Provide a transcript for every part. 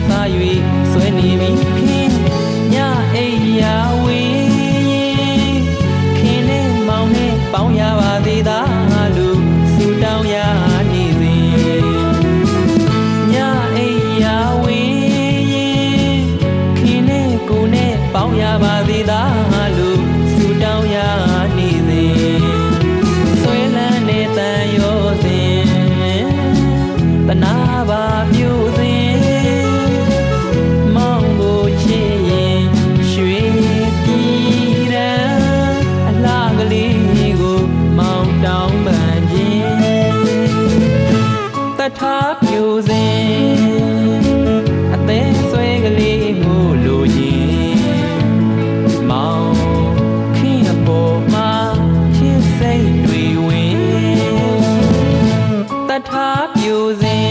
စား၍ဆွဲနေပြီခင်ညအိယာဝေးခင်နဲ့မောင်နဲ့ပေါင်းရပါသေးသာလို့ဆူတောင်းရနေစဉ်ညအိယာဝေးခင်နဲ့ကိုနဲ့ပေါင်းရပါသေးသာလို့ဆူတောင်းရနေစဉ်ဆွဲလန်းနေတန်ရောစဉ်တနာပါပြူစဉ်မောင်ကိုချစ်ရင်ရွှေပြည်ရန်အလားကလေးကိုမောင်တောင်းပန်ခြင်းတထားပြူစဉ်အသေးဆွဲကလေးကိုလိုရင်မောင်ခင်အပေါ်မှာချစ်စိတ်တွေဝင်တထားပြူစဉ်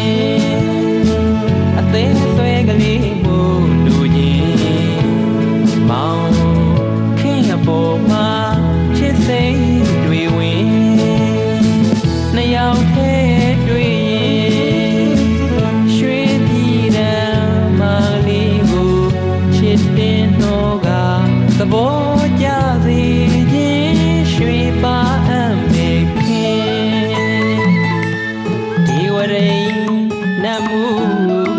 အသေးဆွဲကလေးကိုလိုရင်မောင်ခင်အပေါ်မှာချစ်စိတ်တွေဝင်နှစ်ယောက်တည်းတွေ့ရင်ရွှေပြည်တန်းမလေးကိုချစ်တင်တော့ကသဘောကျစေခြင်းရွှေပါအံ့မေခင်ဒီဝရိနတ်မှု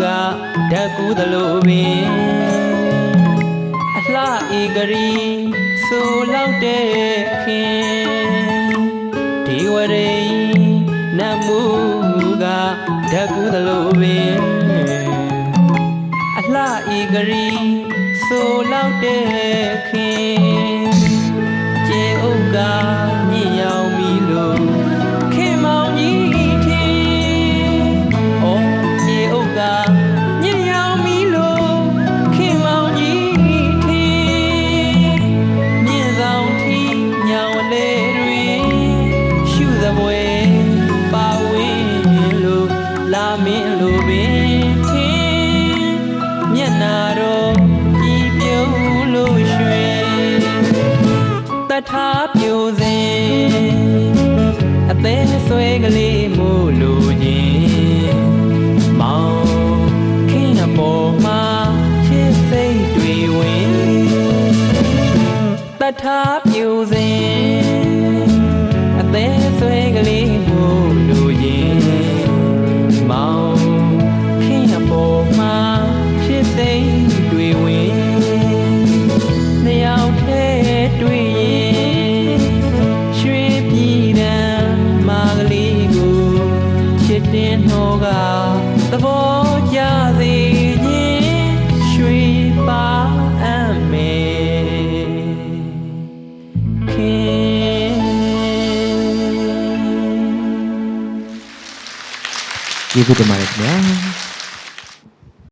ကဓာတ်ကူးသလိုပင်အလှဧကရီဆိုလောက်တဲ့ခင်ဒီဝရိနတ်မှုကဓာတ်ကူးသလိုပင်အလှဧကရီဆိုလောက်တဲ့ခင်ကျေဥက္ကမြင့်ရောက်ပြီလို့ခင်မောင်ကြီးထင်ဩကျေဥက္ကမြင့်ရောက်ပြီလို့ခင်မောင်ကြီးထင်မြင့်ဆောင်ထီညောင်လေတွေရှုသပွဲပါဝင်လို့လာမင်းလိုပင်ထင်မျက်နာတော့တထားပြိုစဉ်အသေးဆွဲကလေးမို့လိုခြင်းမောင်ခင်အပေါ်မှာချစ်စိတ်တွေဝင်တထားပြိုစဉ်အသေးဆွဲကလေးမို့လိုခြင်းမောင်ခင်အပေါ်မှာချစ်စိတ်တွေဝင်နှစ်ယောက်တည်းတွေ့ရင်ရွှေပြည်တန်းမာကလေးကိုချစ်တင်တော့ကသဘောကျစေခြင်းရွှေပါအံ့မေခင်ကျေးဇူးတင်ပါတယ်ခင်ဗျာ